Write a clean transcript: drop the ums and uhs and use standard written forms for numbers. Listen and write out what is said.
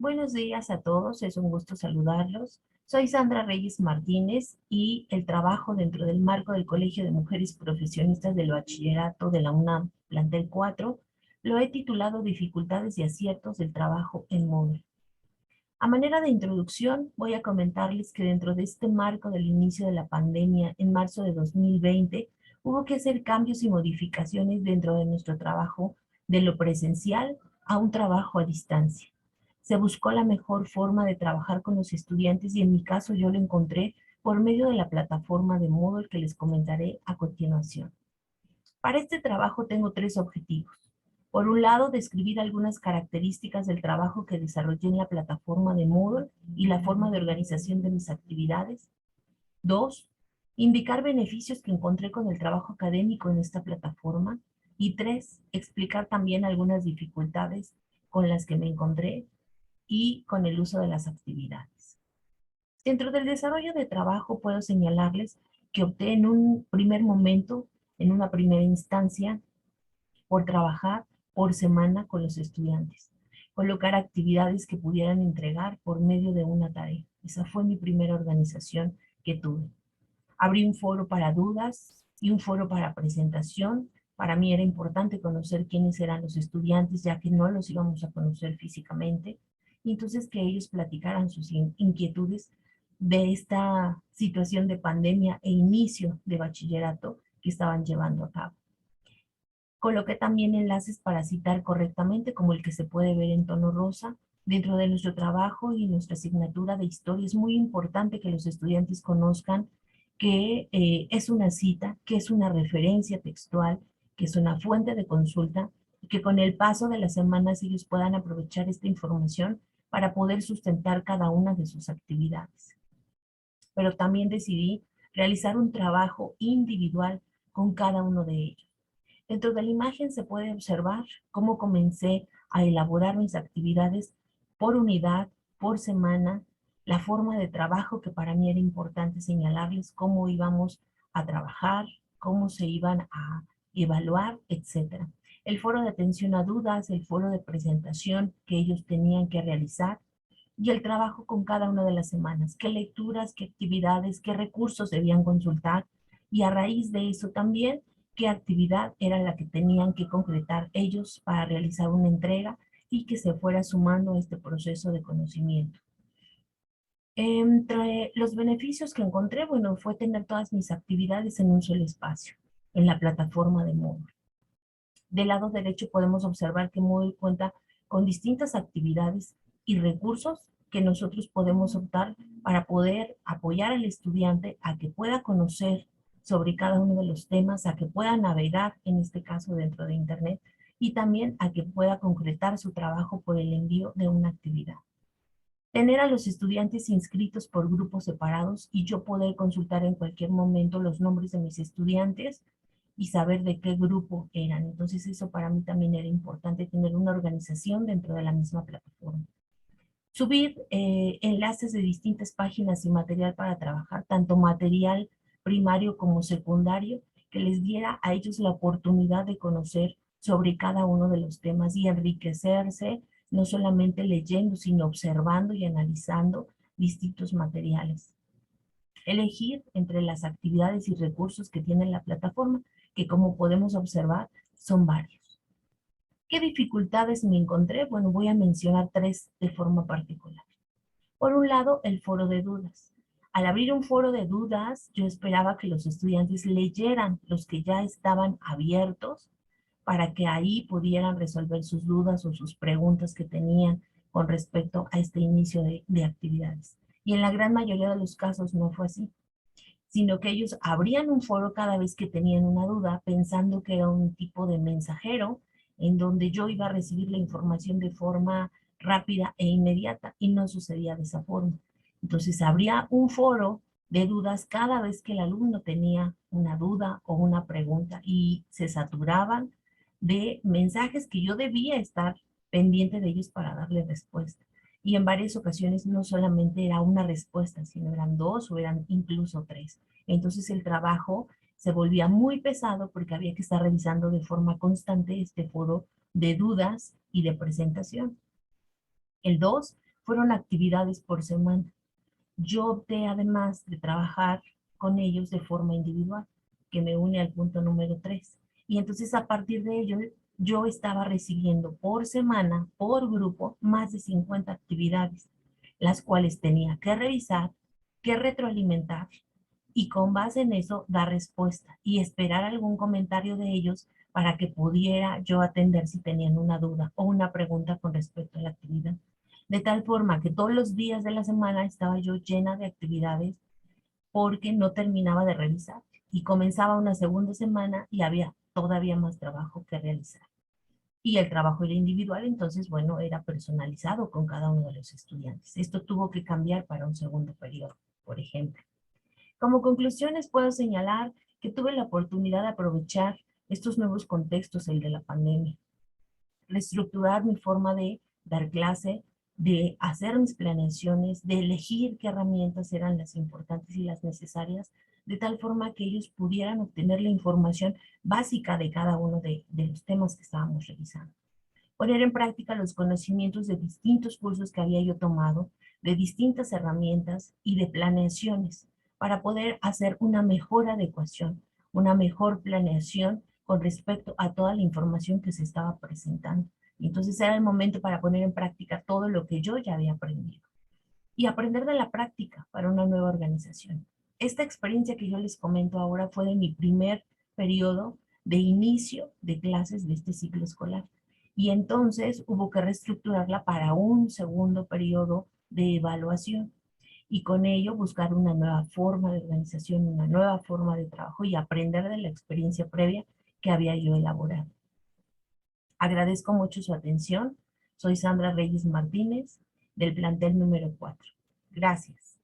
Buenos días a todos, es un gusto saludarlos. Soy Sandra Reyes Martínez y el trabajo dentro del marco del Colegio de Mujeres Profesionistas del Bachillerato de la UNAM, plantel 4, lo he titulado Dificultades y aciertos del trabajo en Moodle. A manera de introducción, voy a comentarles que dentro de este marco del inicio de la pandemia en marzo de 2020, hubo que hacer cambios y modificaciones dentro de nuestro trabajo de lo presencial a un trabajo a distancia. Se buscó la mejor forma de trabajar con los estudiantes y en mi caso yo lo encontré por medio de la plataforma de Moodle que les comentaré a continuación. Para este trabajo tengo tres objetivos. Por un lado, describir algunas características del trabajo que desarrollé en la plataforma de Moodle y la forma de organización de mis actividades. Dos, indicar beneficios que encontré con el trabajo académico en esta plataforma. Y tres, explicar también algunas dificultades con las que me encontré y con el uso de las actividades. Dentro del desarrollo de trabajo puedo señalarles que opté en un primer momento, en una primera instancia, por trabajar por semana con los estudiantes, colocar actividades que pudieran entregar por medio de una tarea. Esa fue mi primera organización que tuve. Abrí un foro para dudas y un foro para presentación. Para mí era importante conocer quiénes eran los estudiantes, ya que no los íbamos a conocer físicamente, y entonces que ellos platicaran sus inquietudes de esta situación de pandemia e inicio de bachillerato que estaban llevando a cabo. Coloqué también enlaces para citar correctamente, como el que se puede ver en tono rosa. Dentro de nuestro trabajo y nuestra asignatura de historia es muy importante que los estudiantes conozcan que es una cita, que es una referencia textual, que es una fuente de consulta, y que con el paso de las semanas ellos puedan aprovechar esta información para poder sustentar cada una de sus actividades. Pero también decidí realizar un trabajo individual con cada uno de ellos. Dentro de la imagen se puede observar cómo comencé a elaborar mis actividades por unidad, por semana, la forma de trabajo que para mí era importante señalarles, cómo íbamos a trabajar, cómo se iban a evaluar, etc. El foro de atención a dudas, el foro de presentación que ellos tenían que realizar y el trabajo con cada una de las semanas, qué lecturas, qué actividades, qué recursos debían consultar y a raíz de eso también qué actividad era la que tenían que concretar ellos para realizar una entrega y que se fuera sumando a este proceso de conocimiento. Entre los beneficios que encontré, bueno, fue tener todas mis actividades en un solo espacio, en la plataforma de Moodle. Del lado derecho podemos observar que Moodle cuenta con distintas actividades y recursos que nosotros podemos optar para poder apoyar al estudiante a que pueda conocer sobre cada uno de los temas, a que pueda navegar, en este caso dentro de Internet, y también a que pueda concretar su trabajo por el envío de una actividad. Tener a los estudiantes inscritos por grupos separados y yo poder consultar en cualquier momento los nombres de mis estudiantes y saber de qué grupo eran. Entonces eso para mí también era importante, tener una organización dentro de la misma plataforma. Subir enlaces de distintas páginas y material para trabajar, tanto material primario como secundario, que les diera a ellos la oportunidad de conocer sobre cada uno de los temas y enriquecerse, no solamente leyendo, sino observando y analizando distintos materiales. Elegir entre las actividades y recursos que tiene la plataforma, que como podemos observar, son varios. ¿Qué dificultades me encontré? Bueno, voy a mencionar tres de forma particular. Por un lado, el foro de dudas. Al abrir un foro de dudas, yo esperaba que los estudiantes leyeran los que ya estaban abiertos para que ahí pudieran resolver sus dudas o sus preguntas que tenían con respecto a este inicio de actividades. Y en la gran mayoría de los casos no fue así, sino que ellos abrían un foro cada vez que tenían una duda, pensando que era un tipo de mensajero en donde yo iba a recibir la información de forma rápida e inmediata, y no sucedía de esa forma. Entonces habría un foro de dudas cada vez que el alumno tenía una duda o una pregunta y se saturaban de mensajes que yo debía estar pendiente de ellos para darle respuesta. Y en varias ocasiones no solamente era una respuesta, sino eran dos o eran incluso tres. Entonces el trabajo se volvía muy pesado porque había que estar revisando de forma constante este foro de dudas y de presentación. El dos, fueron actividades por semana. Yo opté además de trabajar con ellos de forma individual, que me une al punto número 3. Y entonces a partir de ello, yo estaba recibiendo por semana, por grupo, más de 50 actividades, las cuales tenía que revisar, que retroalimentar y con base en eso dar respuesta y esperar algún comentario de ellos para que pudiera yo atender si tenían una duda o una pregunta con respecto a la actividad. De tal forma que todos los días de la semana estaba yo llena de actividades porque no terminaba de revisar y comenzaba una segunda semana y había todavía más trabajo que realizar. Y el trabajo era individual, entonces, bueno, era personalizado con cada uno de los estudiantes. Esto tuvo que cambiar para un segundo periodo, por ejemplo. Como conclusiones puedo señalar que tuve la oportunidad de aprovechar estos nuevos contextos, el de la pandemia, reestructurar mi forma de dar clase, de hacer mis planeaciones, de elegir qué herramientas eran las importantes y las necesarias, de tal forma que ellos pudieran obtener la información básica de cada uno de los temas que estábamos revisando. Poner en práctica los conocimientos de distintos cursos que había yo tomado, de distintas herramientas y de planeaciones para poder hacer una mejor adecuación, una mejor planeación con respecto a toda la información que se estaba presentando. Y entonces era el momento para poner en práctica todo lo que yo ya había aprendido y aprender de la práctica para una nueva organización. Esta experiencia que yo les comento ahora fue de mi primer periodo de inicio de clases de este ciclo escolar. Y entonces hubo que reestructurarla para un segundo periodo de evaluación y con ello buscar una nueva forma de organización, una nueva forma de trabajo y aprender de la experiencia previa que había yo elaborado. Agradezco mucho su atención. Soy Sandra Reyes Martínez, del plantel número 4. Gracias.